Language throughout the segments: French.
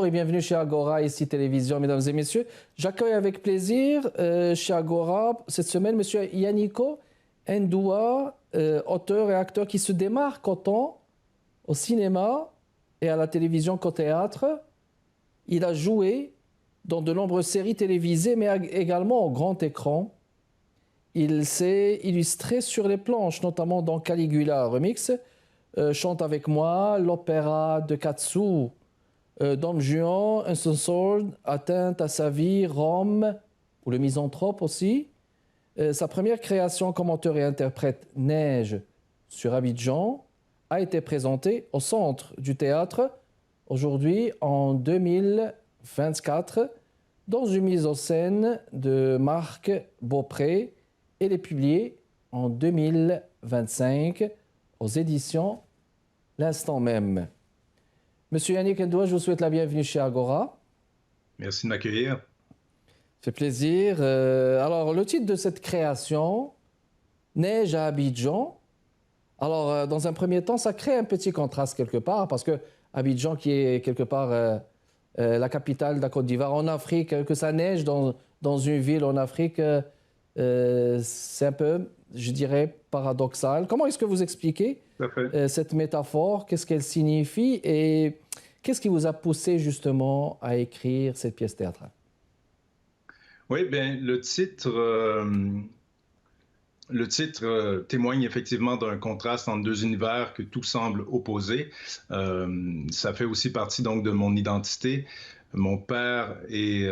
bonjour et bienvenue chez Agora, ici Télévision, mesdames et messieurs. J'accueille avec plaisir chez Agora cette semaine M. Yannico Ndoua, auteur et acteur qui se démarque autant au cinéma et à la télévision qu'au théâtre. Il a joué dans de nombreuses séries télévisées, mais également au grand écran. Il s'est illustré sur les planches, notamment dans Caligula Remix, Chante avec moi, l'opéra de Katsu, Don Juan, Sword, Atteinte à sa vie, Rome, ou Le Misanthrope aussi. Sa première création comme auteur et interprète, Neige sur Abidjan, a été présentée au Centre du Théâtre, aujourd'hui en 2024, dans une mise en scène de Marc Beaupré. Elle est publiée en 2025 aux éditions L'Instant même. Monsieur Yannick Ndoua, je vous souhaite la bienvenue chez Agora. Merci de m'accueillir. Ça fait plaisir. Alors, le titre de cette création, Neige à Abidjan. Alors, dans un premier temps, ça crée un petit contraste quelque part, parce que Abidjan, qui est quelque part la capitale de la Côte d'Ivoire en Afrique, que ça neige dans une ville en Afrique, c'est un peu, je dirais, paradoxal. Comment est-ce que vous expliquez cette métaphore? Qu'est-ce qu'elle signifie? Et qu'est-ce qui vous a poussé justement à écrire cette pièce théâtrale? Oui, bien, le titre témoigne effectivement d'un contraste entre deux univers que tout semble opposer. Ça fait aussi partie donc de mon identité. Mon père est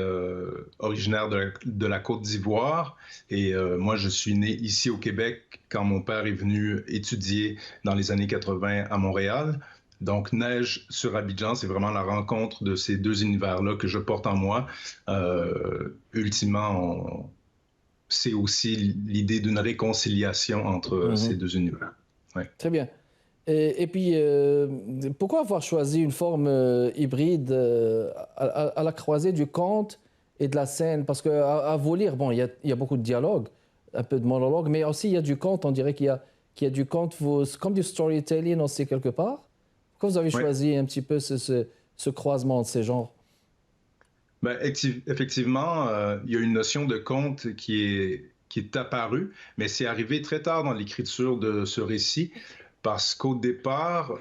originaire de la Côte d'Ivoire et moi, je suis né ici au Québec quand mon père est venu étudier dans les années 80 à Montréal. Donc, Neige sur Abidjan, c'est vraiment la rencontre de ces deux univers-là que je porte en moi. Ultimement, c'est aussi l'idée d'une réconciliation entre ces deux univers. Ouais. Très bien. Et puis, pourquoi avoir choisi une forme hybride à la croisée du conte et de la scène? Parce qu'à vous lire, bon, il y a beaucoup de dialogue, un peu de monologue, mais aussi il y a du conte. On dirait qu'il y a du conte, comme du storytelling aussi quelque part. Pourquoi vous avez choisi un petit peu ce croisement de ces genres? Ben, effectivement, il y a une notion de conte qui est apparue, mais c'est arrivé très tard dans l'écriture de ce récit. Parce qu'au départ,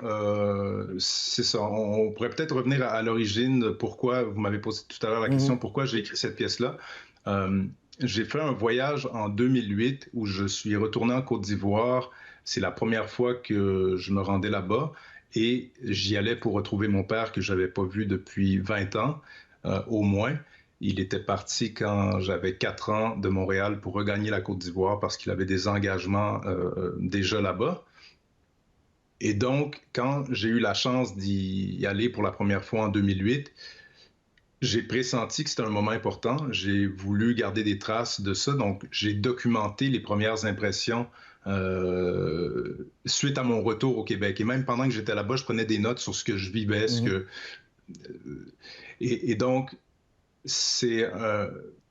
c'est ça, on pourrait peut-être revenir à l'origine, pourquoi, vous m'avez posé tout à l'heure la question, pourquoi j'ai écrit cette pièce-là. J'ai fait un voyage en 2008 où je suis retourné en Côte d'Ivoire. C'est la première fois que je me rendais là-bas et j'y allais pour retrouver mon père que je n'avais pas vu depuis 20 ans, au moins. Il était parti quand j'avais 4 ans de Montréal pour regagner la Côte d'Ivoire parce qu'il avait des engagements déjà là-bas. Et donc, quand j'ai eu la chance d'y aller pour la première fois en 2008, j'ai pressenti que c'était un moment important. J'ai voulu garder des traces de ça. Donc, j'ai documenté les premières impressions suite à mon retour au Québec. Et même pendant que j'étais là-bas, je prenais des notes sur ce que je vivais. Et donc, c'est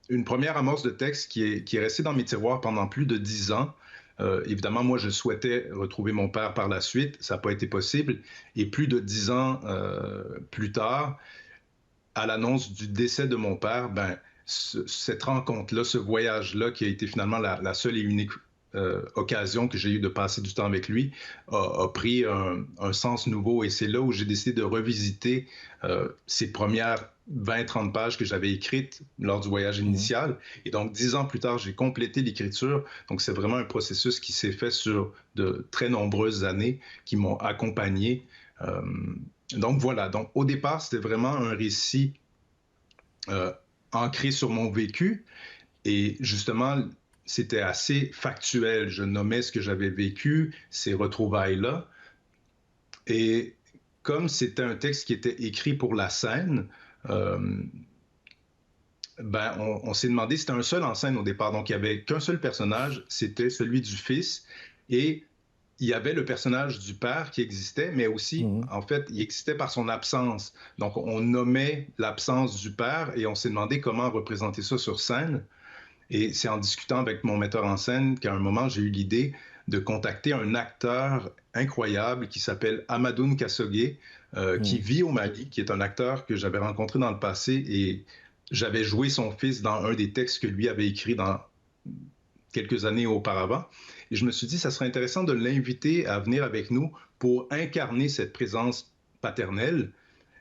une première amorce de texte qui est restée dans mes tiroirs pendant plus de 10 ans. Évidemment, moi, je souhaitais retrouver mon père par la suite. Ça n'a pas été possible. Et plus de 10 ans plus tard, à l'annonce du décès de mon père, ben, cette rencontre-là, ce voyage-là, qui a été finalement la seule et unique occasion que j'ai eu de passer du temps avec lui, a pris un sens nouveau. Et c'est là où j'ai décidé de revisiter ces premières 20-30 pages que j'avais écrites lors du voyage initial. Et donc, 10 ans plus tard, j'ai complété l'écriture. Donc, c'est vraiment un processus qui s'est fait sur de très nombreuses années, qui m'ont accompagné. Donc, voilà. Donc, au départ, c'était vraiment un récit ancré sur mon vécu. Et justement, c'était assez factuel. Je nommais ce que j'avais vécu, ces retrouvailles-là. Et comme c'était un texte qui était écrit pour la scène, ben, on s'est demandé, c'était un seul en scène au départ, donc il n'y avait qu'un seul personnage, c'était celui du fils, et il y avait le personnage du père qui existait, mais aussi, en fait, il existait par son absence. Donc, on nommait l'absence du père et on s'est demandé comment représenter ça sur scène. Et c'est en discutant avec mon metteur en scène qu'à un moment, j'ai eu l'idée de contacter un acteur incroyable qui s'appelle Amadoun Kassogué, qui Mhm. vit au Mali, qui est un acteur que j'avais rencontré dans le passé et j'avais joué son fils dans un des textes que lui avait écrit dans quelques années auparavant. Et je me suis dit, ça serait intéressant de l'inviter à venir avec nous pour incarner cette présence paternelle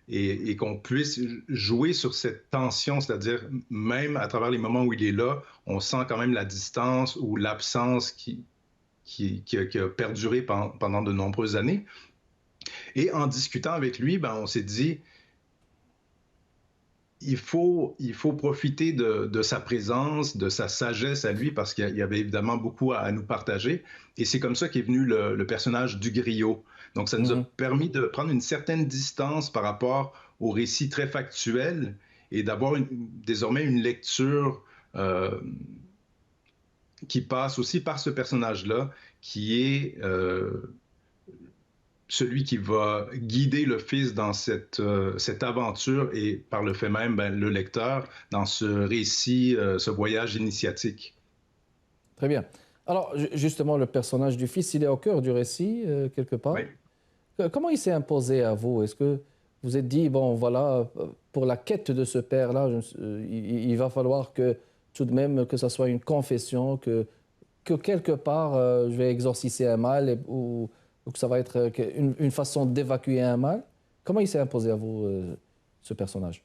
et qu'on puisse jouer sur cette tension, c'est-à-dire même à travers les moments où il est là, on sent quand même la distance ou l'absence qui a perduré pendant de nombreuses années. Et en discutant avec lui, ben, on s'est dit, il faut profiter de sa présence, de sa sagesse à lui, parce qu'il y avait évidemment beaucoup à nous partager. Et c'est comme ça qu'est venu le personnage du griot. Donc, ça nous a Mhm. permis de prendre une certaine distance par rapport au récit très factuel et d'avoir désormais une lecture qui passe aussi par ce personnage-là, qui est celui qui va guider le fils dans cette aventure et par le fait même, ben, le lecteur dans ce récit, ce voyage initiatique. Très bien. Alors, justement, le personnage du fils, il est au cœur du récit, quelque part. Oui. Comment il s'est imposé à vous? Est-ce que vous êtes dit, bon, voilà, pour la quête de ce père-là, il va falloir que tout de même que ça soit une confession, que quelque part, je vais exorciser un mal ou que ça va être une façon d'évacuer un mal? Comment il s'est imposé à vous, ce personnage?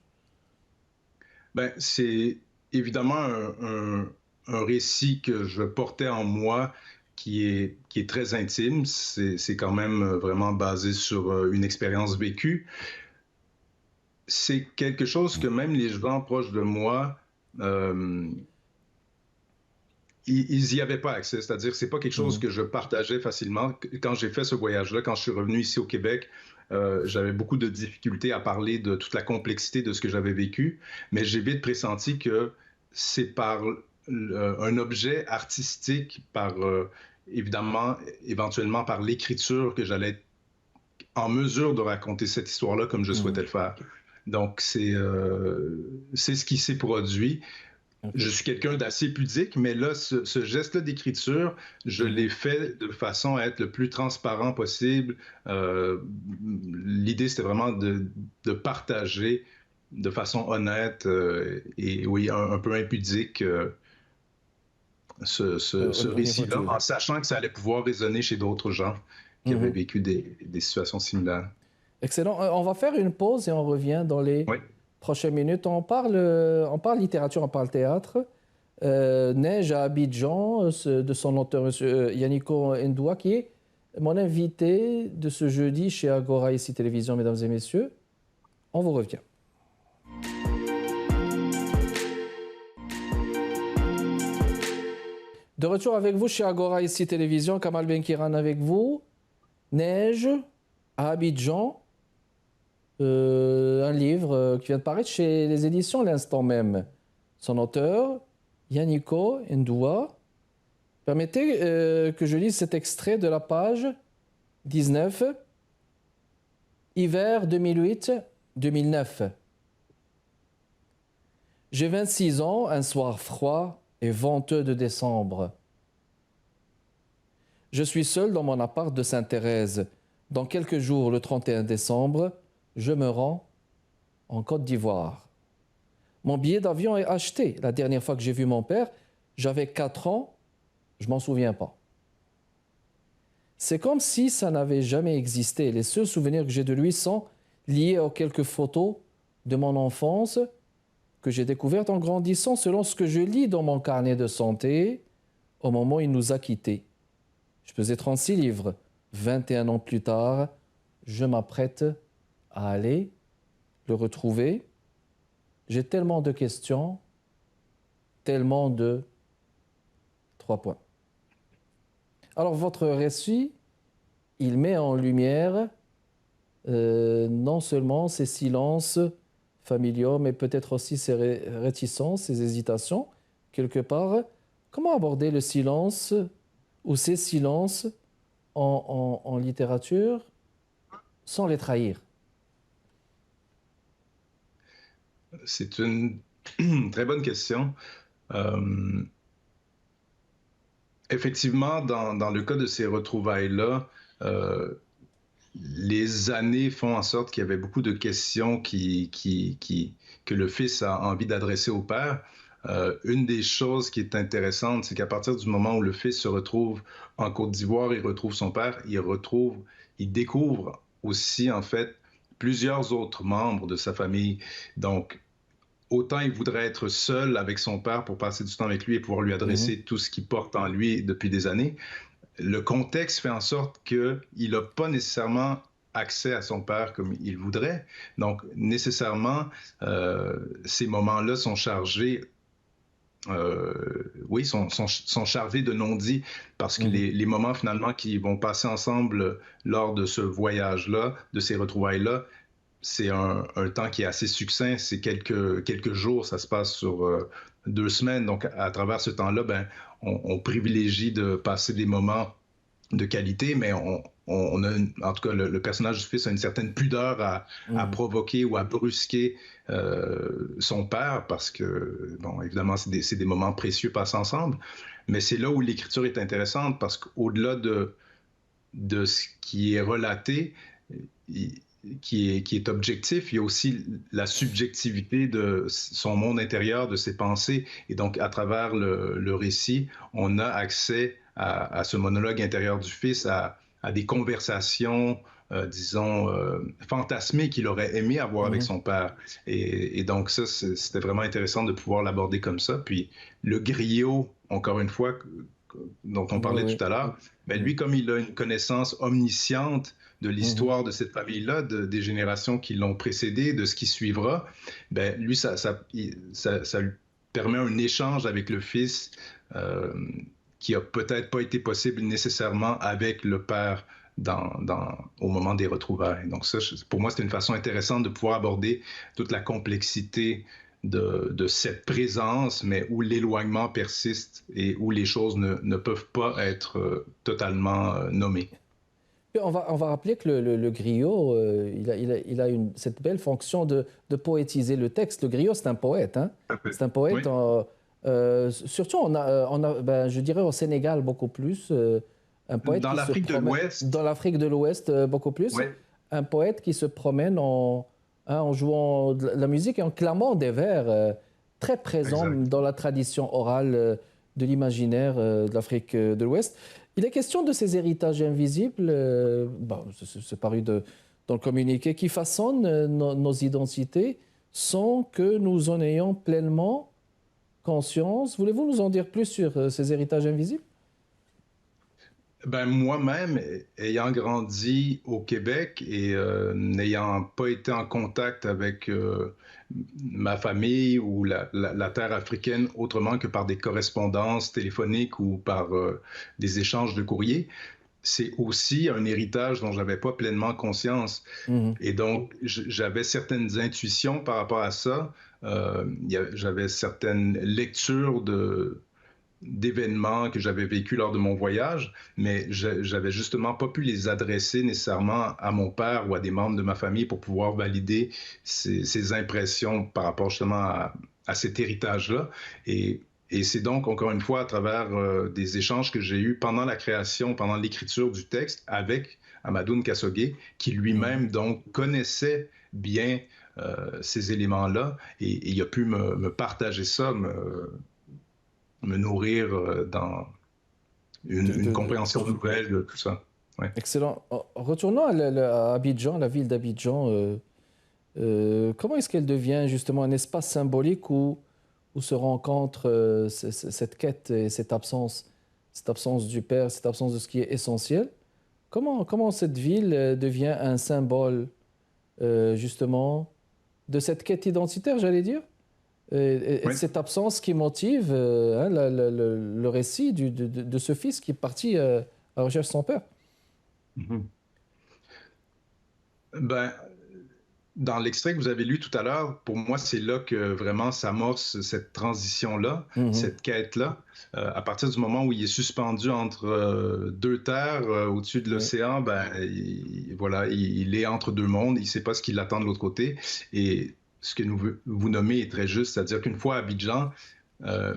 Ben, c'est évidemment un récit que je portais en moi qui est très intime. C'est quand même vraiment basé sur une expérience vécue. C'est quelque chose que même les gens proches de moi euh, ils n'y avaient pas accès. C'est-à-dire, c'est pas quelque chose Mhm. que je partageais facilement. Quand j'ai fait ce voyage-là, quand je suis revenu ici au Québec, j'avais beaucoup de difficultés à parler de toute la complexité de ce que j'avais vécu, mais j'ai vite pressenti que c'est par un objet artistique, par évidemment, éventuellement par l'écriture que j'allais être en mesure de raconter cette histoire-là comme je souhaitais Mhm. le faire. Donc, c'est ce qui s'est produit. OK. Je suis quelqu'un d'assez pudique, mais là, ce geste-là d'écriture, je Mhm. l'ai fait de façon à être le plus transparent possible. Euh, L'idée, c'était vraiment de partager de façon honnête et oui, un peu impudique Au ce niveau récit-là, du... en sachant que ça allait pouvoir résonner chez d'autres gens qui avaient Mhm. vécu des situations similaires. Excellent. On va faire une pause et on revient dans les Oui, prochaines minutes. On parle littérature, on parle théâtre. Neige à Abidjan, de son auteur, monsieur Yannico Ndoua, qui est mon invité de ce jeudi chez Agora, ici Télévision, mesdames et messieurs. On vous revient. De retour avec vous chez Agora, ici Télévision, Kamal Benkiran avec vous. Neige à Abidjan, un livre qui vient de paraître chez les éditions l'instant même. Son auteur, Yannico Ndoua. Permettez que je lise cet extrait de la page 19, hiver 2008-2009. J'ai 26 ans, un soir froid et venteux de décembre. Je suis seul dans mon appart de Sainte-Thérèse. Dans quelques jours, le 31 décembre, je me rends en Côte d'Ivoire. Mon billet d'avion est acheté. La dernière fois que j'ai vu mon père, j'avais 4 ans, je m'en souviens pas. C'est comme si ça n'avait jamais existé. Les seuls souvenirs que j'ai de lui sont liés aux quelques photos de mon enfance que j'ai découvertes en grandissant selon ce que je lis dans mon carnet de santé au moment où il nous a quittés. Je pesais 36 livres. 21 ans plus tard, je m'apprête à aller le retrouver. J'ai tellement de questions, tellement de 3 points. Alors votre récit, il met en lumière non seulement ces silences familiaux, mais peut-être aussi ces réticences, ces hésitations, quelque part. Comment aborder le silence ou ces silences en littérature sans les trahir? c'est une très bonne question. Euh, Effectivement, dans le cas de ces retrouvailles-là, euh, les années font en sorte qu'il y avait beaucoup de questions que le fils a envie d'adresser au père. Une des choses qui est intéressante, c'est qu'à partir du moment où le fils se retrouve en Côte d'Ivoire, il retrouve son père, il découvre aussi, en fait, plusieurs autres membres de sa famille. Donc, autant il voudrait être seul avec son père pour passer du temps avec lui et pouvoir lui Mhm, adresser tout ce qu'il porte en lui depuis des années, le contexte fait en sorte qu'il n'a pas nécessairement accès à son père comme il voudrait. Donc, nécessairement, ces moments-là sont chargés, oui, sont chargés de non-dits parce que mhm, les moments finalement qui vont passer ensemble lors de ce voyage-là, de ces retrouvailles-là, c'est un temps qui est assez succinct, c'est quelques jours, ça se passe sur 2 semaines. Donc, à travers ce temps-là, ben, on privilégie de passer des moments de qualité, mais on a, en tout cas, le personnage du fils a une certaine pudeur à mhm. provoquer ou à brusquer son père parce que, bon, évidemment, c'est des moments précieux passés ensemble, mais c'est là où l'écriture est intéressante parce qu'au-delà de ce qui est relaté, qui est objectif, il y a aussi la subjectivité de son monde intérieur, de ses pensées. Et donc, à travers le récit, on a accès à ce monologue intérieur du fils, à des conversations, disons, fantasmées qu'il aurait aimé avoir avec Mhm. son père. Et donc, ça, c'était vraiment intéressant de pouvoir l'aborder comme ça. Puis, le griot, encore une fois, dont on Oui, parlait oui. tout à l'heure, ben Mhm, lui, comme il a une connaissance omnisciente de mhm, l'histoire de cette famille-là, des générations qui l'ont précédé, de ce qui suivra, ben lui, ça lui permet un échange avec le fils euh, qui a peut-être pas été possible nécessairement avec le père au moment des retrouvailles. Donc ça, pour moi, c'était une façon intéressante de pouvoir aborder toute la complexité de cette présence, mais où l'éloignement persiste et où les choses ne peuvent pas être totalement nommées. Puis on va rappeler que le griot, il a cette belle fonction de poétiser le texte. Le griot, c'est un poète, hein. Tout à fait. C'est un poète. Oui. Surtout, ben, je dirais au Sénégal beaucoup plus. Un poète Dans qui se l'Afrique de promène dans l'Ouest, l'Afrique de l'Ouest beaucoup plus. oui, Un poète qui se promène en jouant de la musique et en clamant des vers très présents exact. dans la tradition orale de l'imaginaire de l'Afrique de l'Ouest. Il est question de ces héritages invisibles, bon, c'est paru dans le communiqué, qui façonnent nos identités sans que nous en ayons pleinement conscience. Voulez-vous nous en dire plus sur ces héritages invisibles? Ben, moi-même, ayant grandi au Québec et n'ayant pas été en contact avec ma famille ou la terre africaine autrement que par des correspondances téléphoniques ou par des échanges de courriers, c'est aussi un héritage dont j'avais pas pleinement conscience. Mhm, Et donc, j'avais certaines intuitions par rapport à ça. J'avais certaines lectures d'événements que j'avais vécus lors de mon voyage, mais j'avais justement pas pu les adresser nécessairement à mon père ou à des membres de ma famille pour pouvoir valider ces impressions par rapport justement à cet héritage-là. Et c'est donc, encore une fois, à travers des échanges que j'ai eus pendant la création, pendant l'écriture du texte avec Amadoun Kassogué, qui mhm. lui-même donc connaissait bien ces éléments-là, et il a pu me partager ça, me nourrir dans De- une de- de- compréhension nouvelle de tout ça. Ouais. Excellent. Retournons à Abidjan, la ville d'Abidjan. Comment est-ce qu'elle devient justement un espace symbolique où se rencontre cette quête et cette absence du père, cette absence de ce qui est essentiel? Comment cette ville devient un symbole justement de cette quête identitaire, j'allais dire, et de Oui. cette absence qui motive hein, le récit de ce fils qui est parti à la recherche de son père? Mhm. Ben, dans l'extrait que vous avez lu tout à l'heure, pour moi, c'est là que vraiment s'amorce cette transition-là, Mhm. cette quête-là. À partir du moment où il est suspendu entre deux terres au-dessus de Oui. l'océan, ben, voilà, il est entre deux mondes, il ne sait pas ce qui l'attend de l'autre côté. Et ce que vous nommez est très juste, c'est-à-dire qu'une fois à Abidjan, euh,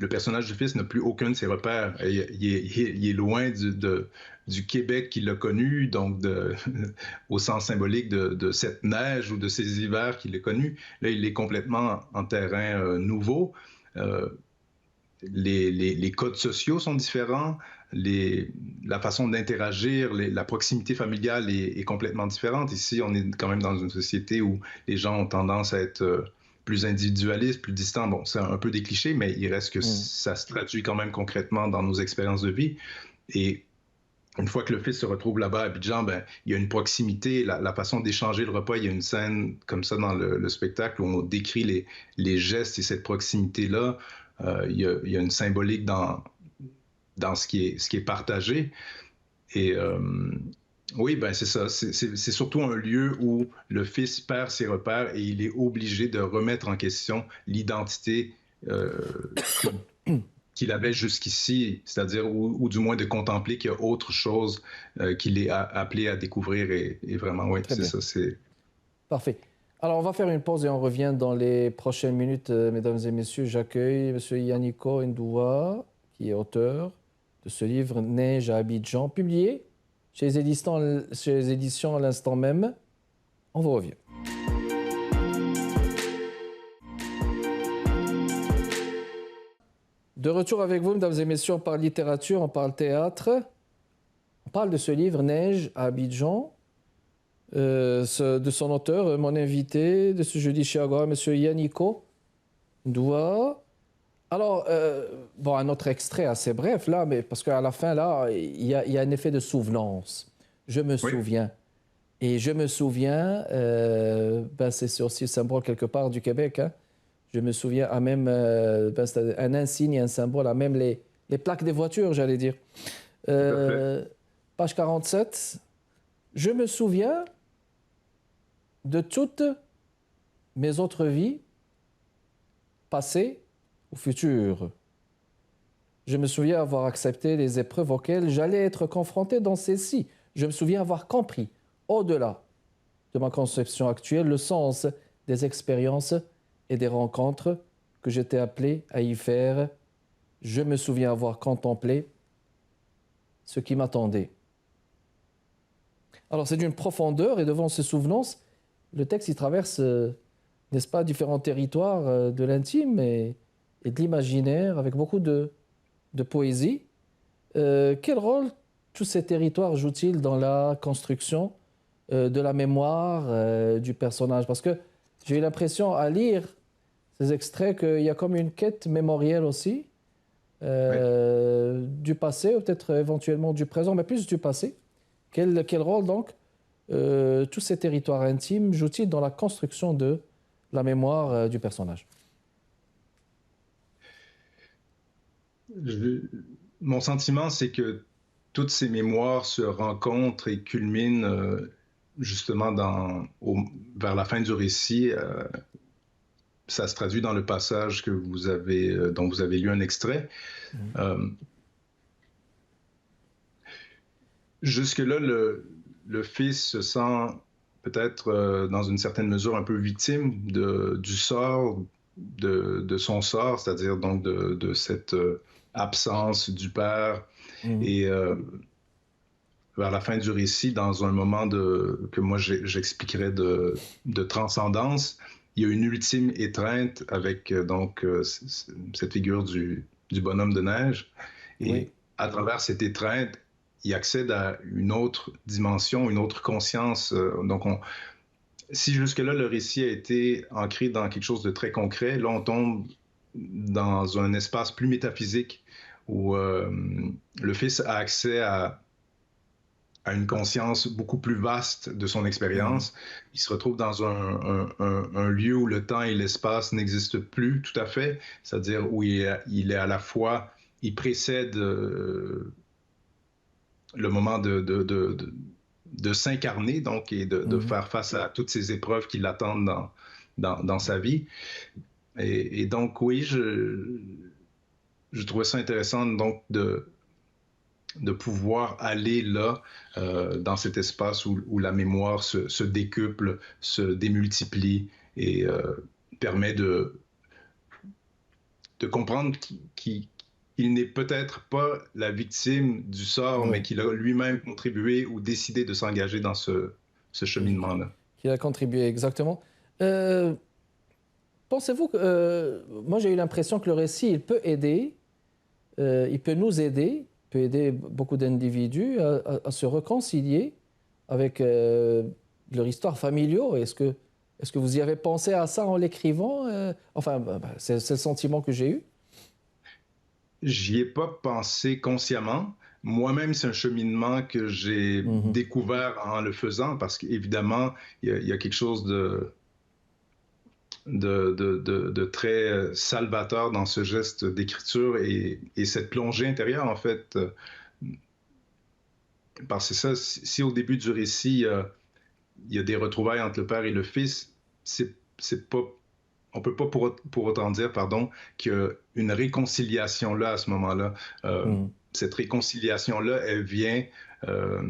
le personnage du fils n'a plus aucun de ses repères. Il est loin du Québec qu'il a connu, donc au sens symbolique de cette neige ou de ces hivers qu'il a connus. Là, il est complètement en terrain nouveau. Euh, les codes sociaux sont différents, la façon d'interagir, la proximité familiale est complètement différente. Ici, on est quand même dans une société où les gens ont tendance à être plus individualistes, plus distants. Bon, c'est un peu des clichés, mais il reste que ça se traduit quand même concrètement dans nos expériences de vie. Et une fois que le fils se retrouve là-bas à Abidjan, ben, il y a une proximité, la façon d'échanger le repas. Il y a une scène comme ça dans le spectacle où on décrit les gestes et cette proximité-là. Il y a une symbolique dans ce qui est partagé. Et oui, ben c'est ça. C'est surtout un lieu où le fils perd ses repères et il est obligé de remettre en question l'identité qu'il avait jusqu'ici, c'est-à-dire, ou du moins de contempler qu'il y a autre chose qu'il est appelé à découvrir. Et vraiment, oui, c'est ça. Parfait. Alors, on va faire une pause et on revient dans les prochaines minutes, mesdames et messieurs. J'accueille M. Yaniko Ndoua, qui est auteur de ce livre « Neige à Abidjan », publié chez les éditions à l'instant même. On vous revient. De retour avec vous, mesdames et messieurs, on parle littérature, on parle théâtre. On parle de ce livre « Neige à Abidjan ». De son auteur, mon invité de ce jeudi chez Agora, M. Yaniko Ndoua. Alors, bon, un autre extrait assez bref, là, mais parce qu'à la fin, là, il y a un effet de souvenance. Je me souviens. Et je me souviens, ben, c'est aussi le symbole quelque part du Québec. Hein. Je me souviens à même ben, un insigne, un symbole, à même les plaques des voitures, j'allais dire. Page 47. Je me souviens de toutes mes autres vies, passées ou futures. Je me souviens avoir accepté les épreuves auxquelles j'allais être confronté dans celles-ci. Je me souviens avoir compris, au-delà de ma conception actuelle, le sens des expériences et des rencontres que j'étais appelé à y faire. Je me souviens avoir contemplé ce qui m'attendait. Alors, c'est d'une profondeur, et devant ces souvenances, le texte y traverse, n'est-ce pas, différents territoires de l'intime et de l'imaginaire, avec beaucoup de poésie. Quel rôle tous ces territoires jouent-ils dans la construction de la mémoire du personnage? Parce que j'ai eu l'impression, à lire ces extraits, qu'il y a comme une quête mémorielle aussi, du passé, ou peut-être éventuellement du présent, mais plus du passé. Quel rôle, donc, tous ces territoires intimes jouent-ils dans la construction de la mémoire du personnage? Mon sentiment, c'est que toutes ces mémoires se rencontrent et culminent justement vers la fin du récit. Ça se traduit dans le passage dont vous avez lu un extrait. Jusque-là, le fils se sent peut-être dans une certaine mesure un peu victime du sort, de son sort, c'est-à-dire donc de cette absence du père. Et vers la fin du récit, dans un moment que moi j'expliquerais de transcendance, il y a une ultime étreinte avec cette figure du bonhomme de neige. Et à travers cette étreinte, il accède à une autre dimension, une autre conscience. Donc, si jusque-là, le récit a été ancré dans quelque chose de très concret, là, on tombe dans un espace plus métaphysique où le fils a accès à une conscience beaucoup plus vaste de son expérience. Il se retrouve dans un lieu où le temps et l'espace n'existent plus tout à fait, c'est-à-dire où il est à la fois, il précède le moment de s'incarner, donc, et de faire face à toutes ces épreuves qui l'attendent dans sa vie. Et donc, oui, je trouvais ça intéressant, donc, de pouvoir aller là, dans cet espace où la mémoire se décuple, se démultiplie et permet de de comprendre qu'il n'est peut-être pas la victime du sort, mais Oui, qu'il a lui-même contribué ou décidé de s'engager dans ce cheminement-là. qu'il a contribué exactement. Euh, Pensez-vous que... moi, j'ai eu l'impression que le récit, il peut aider, il peut nous aider, il peut aider beaucoup d'individus à se réconcilier avec leur histoire familiale. Est-ce que vous y avez pensé à ça en l'écrivant? Enfin, c'est le sentiment que j'ai eu. J'y ai pas pensé consciemment. Moi-même, c'est un cheminement que j'ai Mhm. découvert en le faisant parce qu'évidemment, il y a quelque chose de très salvateur dans ce geste d'écriture et cette plongée intérieure, en fait. Parce que c'est ça, si au début du récit, il y a des retrouvailles entre le père et le fils, c'est pas, on peut pas pour autant dire, pardon, qu'il y a une réconciliation là à ce moment-là. Euh, Mhm. cette réconciliation-là, elle vient euh,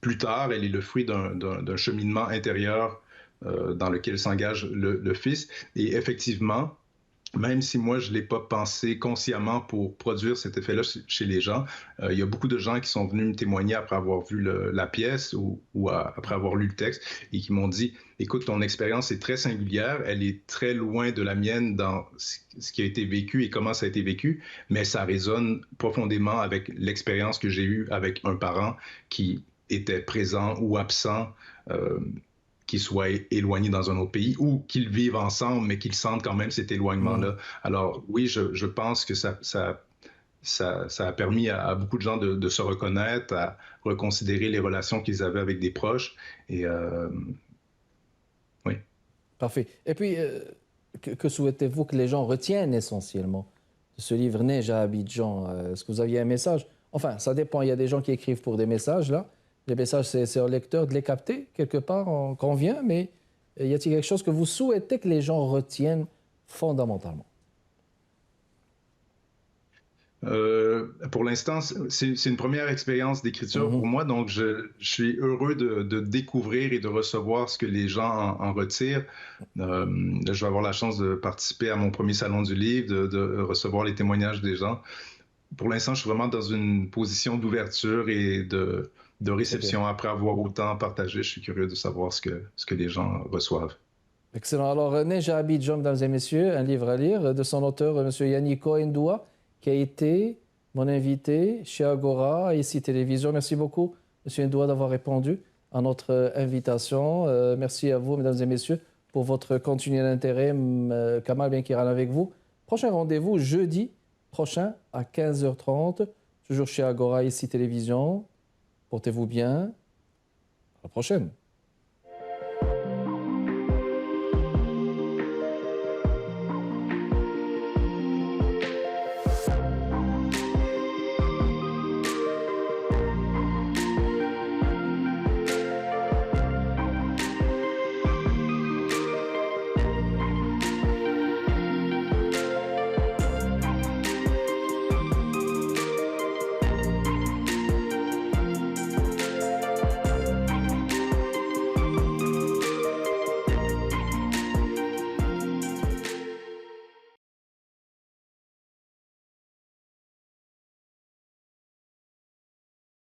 plus tard, elle est le fruit d'un cheminement intérieur dans lequel s'engage le fils. Et effectivement, même si moi, je ne l'ai pas pensé consciemment pour produire cet effet-là chez les gens, il y a beaucoup de gens qui sont venus me témoigner après avoir vu la pièce après avoir lu le texte et qui m'ont dit, écoute, ton expérience est très singulière, elle est très loin de la mienne dans ce qui a été vécu et comment ça a été vécu, mais ça résonne profondément avec l'expérience que j'ai eue avec un parent qui était présent ou absent. Qu'ils soient éloignés dans un autre pays ou qu'ils vivent ensemble, mais qu'ils sentent quand même cet Mhm. éloignement-là. Alors oui, je pense que ça a permis à beaucoup de gens de se reconnaître, à reconsidérer les relations qu'ils avaient avec des proches. Et oui. Parfait. Et puis, que souhaitez-vous que les gens retiennent essentiellement de ce livre Neige à Abidjan? Est-ce que vous aviez un message? Enfin, ça dépend. Il y a des gens qui écrivent pour des messages, là. Les messages, c'est au lecteur de les capter, quelque part, on convient, mais y a-t-il quelque chose que vous souhaitez que les gens retiennent fondamentalement? Pour l'instant, c'est une première expérience d'écriture Mhm. pour moi, donc je suis heureux de découvrir et de recevoir ce que les gens en retirent. Je vais avoir la chance de participer à mon premier salon du livre, de recevoir les témoignages des gens. Pour l'instant, je suis vraiment dans une position d'ouverture et de Très bien. réception. Après avoir autant partagé, je suis curieux de savoir ce que les gens reçoivent. Excellent. Alors, Neige à Abidjan, mesdames et messieurs, un livre à lire de son auteur, M. Yannick Ndoua, qui a été mon invité chez Agora, ici Télévision. Merci beaucoup, M. Ndoua, d'avoir répondu à notre invitation. Merci à vous, mesdames et messieurs, pour votre continuel intérêt. Kamal Benkiran avec vous. Prochain rendez-vous jeudi prochain à 15h30, toujours chez Agora, ici Télévision. Portez-vous bien. À la prochaine.